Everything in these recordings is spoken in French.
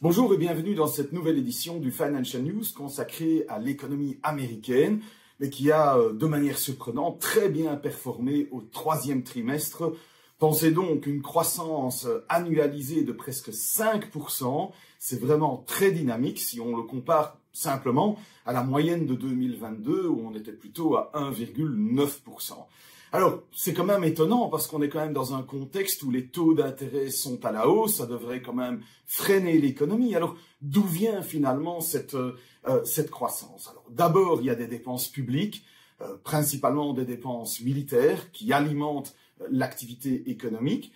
Bonjour et bienvenue dans cette nouvelle édition du Financial News consacrée à l'économie américaine, mais qui a, de manière surprenante, très bien performé au troisième trimestre. Pensez donc une croissance annualisée de presque 5%. C'est vraiment très dynamique si on le compare simplement à la moyenne de 2022 où on était plutôt à 1,9%. Alors, c'est quand même étonnant parce qu'on est quand même dans un contexte où les taux d'intérêt sont à la hausse, ça devrait quand même freiner l'économie. Alors, d'où vient finalement cette croissance? Alors, d'abord, il y a des dépenses publiques, principalement des dépenses militaires qui alimentent l'activité économique.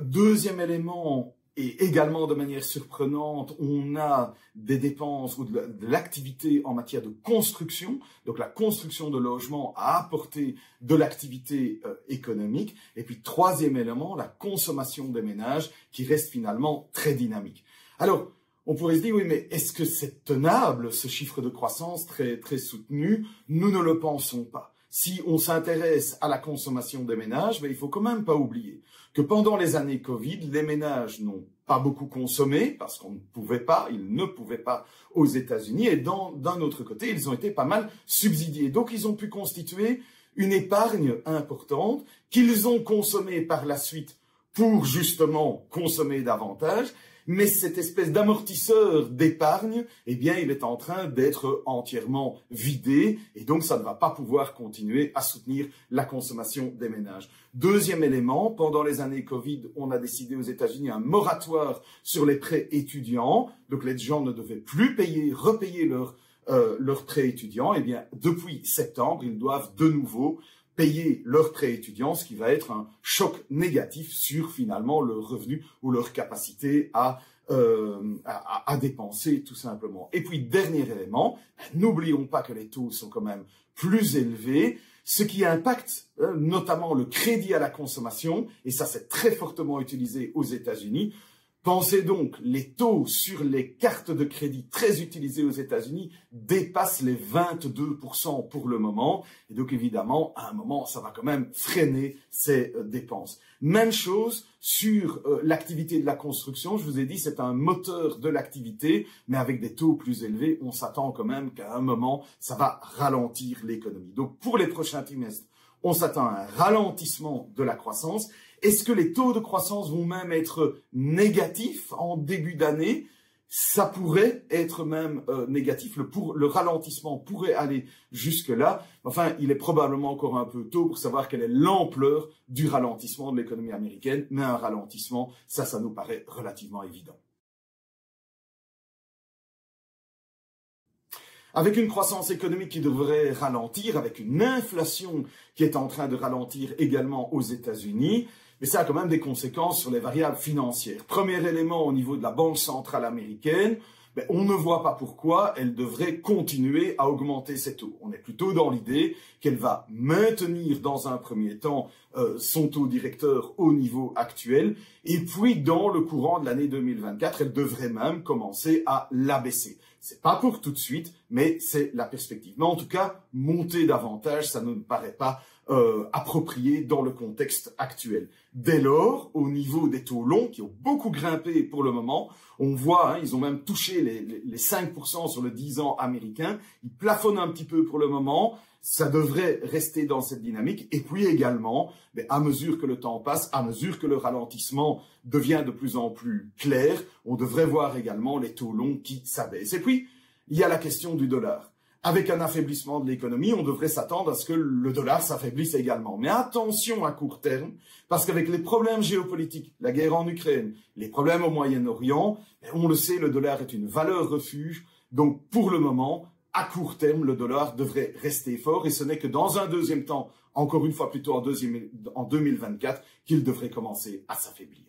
Deuxième élément, et également de manière surprenante, on a des dépenses ou de l'activité en matière de construction. Donc la construction de logements a apporté de l'activité économique. Et puis troisième élément, la consommation des ménages qui reste finalement très dynamique. Alors, on pourrait se dire, oui, mais est-ce que c'est tenable, ce chiffre de croissance très soutenu? Nous ne le pensons pas. Si on s'intéresse à la consommation des ménages, il faut quand même pas oublier que pendant les années Covid, les ménages n'ont pas beaucoup consommé parce qu'on ne pouvait pas, ils ne pouvaient pas aux États-Unis, et d'un autre côté, ils ont été pas mal subsidiés. Donc, ils ont pu constituer une épargne importante qu'ils ont consommée par la suite pour justement consommer davantage. Mais cette espèce d'amortisseur d'épargne, eh bien, il est en train d'être entièrement vidé et donc ça ne va pas pouvoir continuer à soutenir la consommation des ménages. Deuxième élément, pendant les années Covid, on a décidé aux États-Unis un moratoire sur les prêts étudiants. Donc les gens ne devaient plus repayer leurs prêts étudiants. Eh bien, depuis septembre, ils doivent de nouveau payer leurs prêts étudiants, ce qui va être un choc négatif sur finalement leur revenu ou leur capacité à dépenser tout simplement. Et puis, dernier élément, n'oublions pas que les taux sont quand même plus élevés, ce qui impacte notamment le crédit à la consommation, et ça c'est très fortement utilisé aux États-Unis. Pensez donc, les taux sur les cartes de crédit très utilisées aux États-Unis dépassent les 22% pour le moment. Et donc, évidemment, à un moment, ça va quand même freiner ces dépenses. Même chose sur l'activité de la construction. Je vous ai dit, c'est un moteur de l'activité, mais avec des taux plus élevés, on s'attend quand même qu'à un moment, ça va ralentir l'économie. Donc, pour les prochains trimestres, on s'attend à un ralentissement de la croissance. Est-ce que les taux de croissance vont même être négatifs en début d'année? Ça pourrait être même négatif. Le ralentissement pourrait aller jusque-là. Enfin, il est probablement encore un peu tôt pour savoir quelle est l'ampleur du ralentissement de l'économie américaine. Mais un ralentissement, ça nous paraît relativement évident. Avec une croissance économique qui devrait ralentir, avec une inflation qui est en train de ralentir également aux États-Unis, mais ça a quand même des conséquences sur les variables financières. Premier élément au niveau de la Banque centrale américaine, on ne voit pas pourquoi elle devrait continuer à augmenter ses taux. On est plutôt dans l'idée qu'elle va maintenir dans un premier temps son taux directeur au niveau actuel, et puis dans le courant de l'année 2024, elle devrait même commencer à l'abaisser. C'est pas pour tout de suite, mais c'est la perspective. Mais en tout cas, monter davantage, ça ne me paraît pas approprié dans le contexte actuel. Dès lors, au niveau des taux longs, qui ont beaucoup grimpé pour le moment, on voit, ils ont même touché les 5% sur le 10 ans américain, ils plafonnent un petit peu pour le moment, ça devrait rester dans cette dynamique, et puis également, à mesure que le temps passe, à mesure que le ralentissement devient de plus en plus clair, on devrait voir également les taux longs qui s'abaissent. Et puis, il y a la question du dollar. Avec un affaiblissement de l'économie, on devrait s'attendre à ce que le dollar s'affaiblisse également. Mais attention à court terme, parce qu'avec les problèmes géopolitiques, la guerre en Ukraine, les problèmes au Moyen-Orient, on le sait, le dollar est une valeur refuge. Donc pour le moment, à court terme, le dollar devrait rester fort, et ce n'est que dans un deuxième temps, encore une fois plutôt en 2024, qu'il devrait commencer à s'affaiblir.